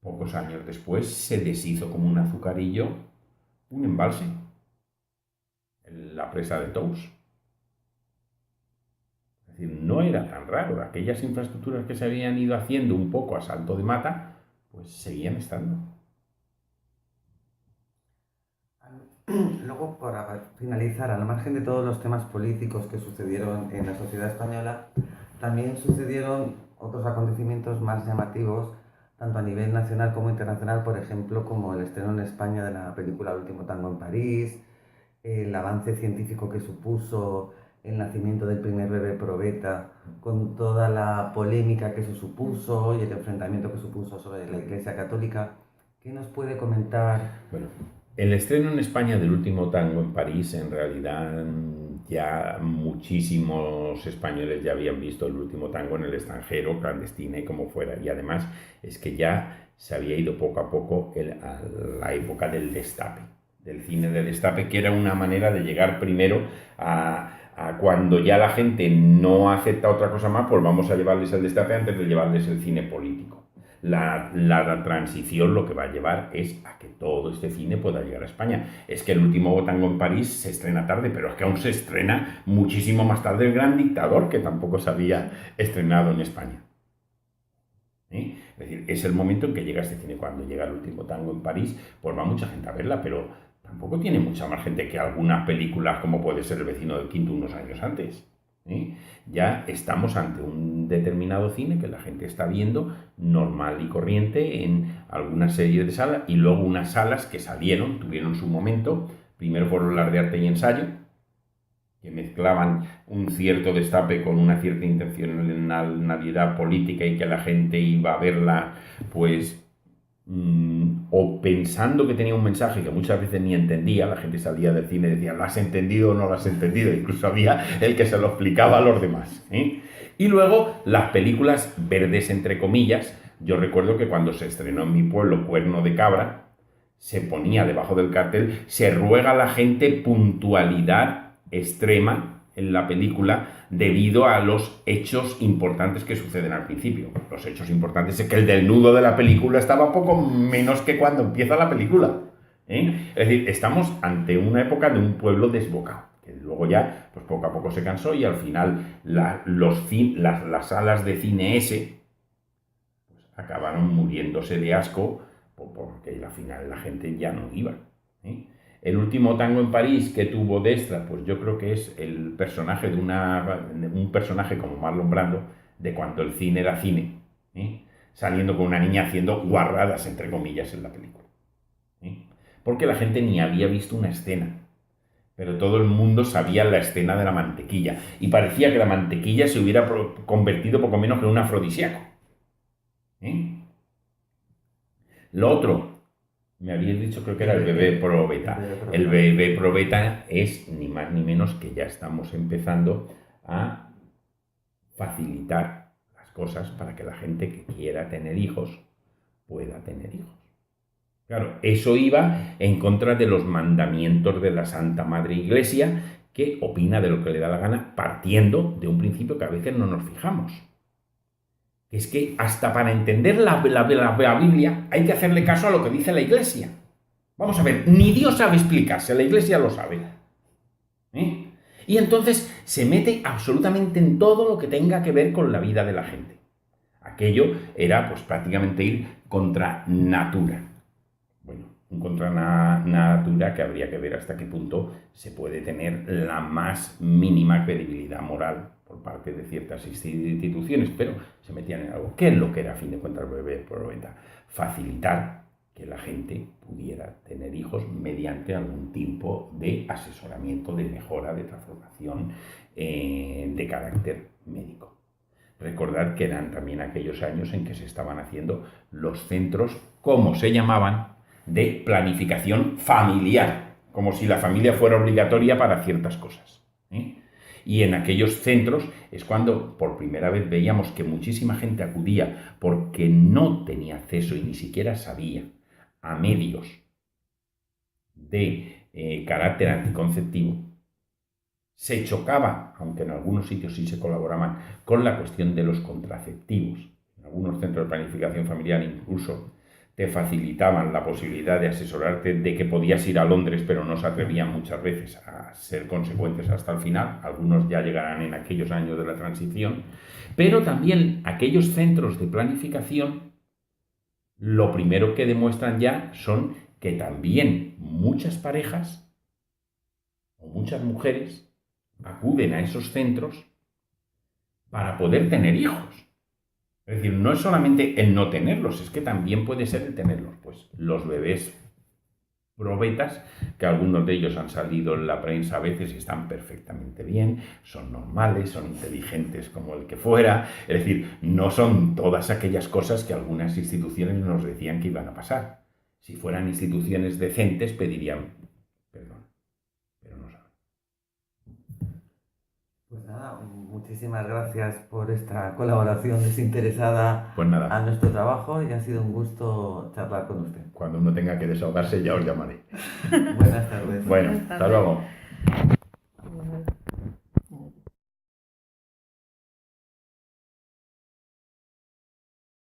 pocos años después se deshizo como un azucarillo un embalse, la presa de Tous. Es decir, no era tan raro. Aquellas infraestructuras que se habían ido haciendo un poco a salto de mata, pues seguían estando. Luego, para finalizar, al margen de todos los temas políticos que sucedieron en la sociedad española, también sucedieron otros acontecimientos más llamativos, tanto a nivel nacional como internacional, por ejemplo, como el estreno en España de la película El último tango en París, el avance científico que supuso el nacimiento del primer bebé probeta, con toda la polémica que eso supuso y el enfrentamiento que supuso sobre la Iglesia Católica. ¿Qué nos puede comentar? Bueno, el estreno en España del último tango en París, en realidad ya muchísimos españoles ya habían visto el último tango en el extranjero, clandestina y como fuera. Y además es que ya se había ido poco a poco a la época del destape, del cine del destape, que era una manera de llegar primero a cuando ya la gente no acepta otra cosa más, pues vamos a llevarles el destape antes de llevarles el cine político. La transición lo que va a llevar es a que todo este cine pueda llegar a España. Es que el último tango en París se estrena tarde, pero es que aún se estrena muchísimo más tarde El Gran Dictador, que tampoco se había estrenado en España. Es decir, es el momento en que llega este cine. Cuando llega el último tango en París, pues va mucha gente a verla, pero tampoco tiene mucha más gente que algunas películas como puede ser El vecino del quinto unos años antes. Ya estamos ante un determinado cine que la gente está viendo normal y corriente en algunas series de salas, y luego unas salas que salieron, tuvieron su momento. Primero fueron las de arte y ensayo, que mezclaban un cierto destape con una cierta intencionalidad política y que la gente iba a verla pues o pensando que tenía un mensaje que muchas veces ni entendía. La gente salía del cine y decía, ¿lo has entendido o no lo has entendido? Incluso había el que se lo explicaba a los demás. Y luego las películas verdes, entre comillas. Yo recuerdo que cuando se estrenó en mi pueblo Cuerno de Cabra, se ponía debajo del cartel, se ruega a la gente puntualidad extrema en la película debido a los hechos importantes que suceden al principio. Los hechos importantes es que el desnudo de la película estaba poco menos que cuando empieza la película. Es decir, estamos ante una época de un pueblo desbocado, que luego ya, pues poco a poco se cansó y al final las salas de cine ese pues, acabaron muriéndose de asco porque al final la gente ya no iba. El último tango en París que tuvo de extra, pues yo creo que es el personaje de un personaje como Marlon Brando, de cuando el cine era cine, saliendo con una niña haciendo guarradas, entre comillas, en la película. Porque la gente ni había visto una escena, pero todo el mundo sabía la escena de la mantequilla, y parecía que la mantequilla se hubiera convertido poco menos en un afrodisíaco. Lo otro, me habías dicho, creo que era el bebé probeta. El bebé probeta es ni más ni menos que ya estamos empezando a facilitar las cosas para que la gente que quiera tener hijos pueda tener hijos. Claro, eso iba en contra de los mandamientos de la Santa Madre Iglesia, que opina de lo que le da la gana, partiendo de un principio que a veces no nos fijamos. Es que hasta para entender la Biblia hay que hacerle caso a lo que dice la Iglesia. Vamos a ver, ni Dios sabe explicarse, la Iglesia lo sabe. Y entonces se mete absolutamente en todo lo que tenga que ver con la vida de la gente. Aquello era pues prácticamente ir contra natura. Bueno, un contra natura que habría que ver hasta qué punto se puede tener la más mínima credibilidad moral por parte de ciertas instituciones, pero se metían en algo. ¿Qué es lo que era, a fin de cuentas, el bebé probeta? Facilitar que la gente pudiera tener hijos mediante algún tipo de asesoramiento, de mejora, de transformación de carácter médico. Recordad que eran también aquellos años en que se estaban haciendo los centros, como se llamaban, de planificación familiar, como si la familia fuera obligatoria para ciertas cosas. Y en aquellos centros es cuando por primera vez veíamos que muchísima gente acudía porque no tenía acceso y ni siquiera sabía a medios de carácter anticonceptivo. Se chocaba, aunque en algunos sitios sí se colaboraban, con la cuestión de los contraceptivos. En algunos centros de planificación familiar incluso te facilitaban la posibilidad de asesorarte, de que podías ir a Londres, pero no se atrevían muchas veces a ser consecuentes hasta el final. Algunos ya llegarán en aquellos años de la transición. Pero también aquellos centros de planificación, lo primero que demuestran ya son que también muchas parejas o muchas mujeres acuden a esos centros para poder tener hijos. Es decir, no es solamente el no tenerlos, es que también puede ser el tenerlos. Pues los bebés probetas, que algunos de ellos han salido en la prensa a veces y están perfectamente bien, son normales, son inteligentes como el que fuera. Es decir, no son todas aquellas cosas que algunas instituciones nos decían que iban a pasar. Si fueran instituciones decentes, pedirían perdón, pero no saben. Pues nada, muchísimas gracias por esta colaboración desinteresada Pues nada, a nuestro trabajo y ha sido un gusto charlar con usted. cuando uno tenga que desahogarse ya os llamaré. Buenas tardes. Bueno, Buenas hasta tardes. luego.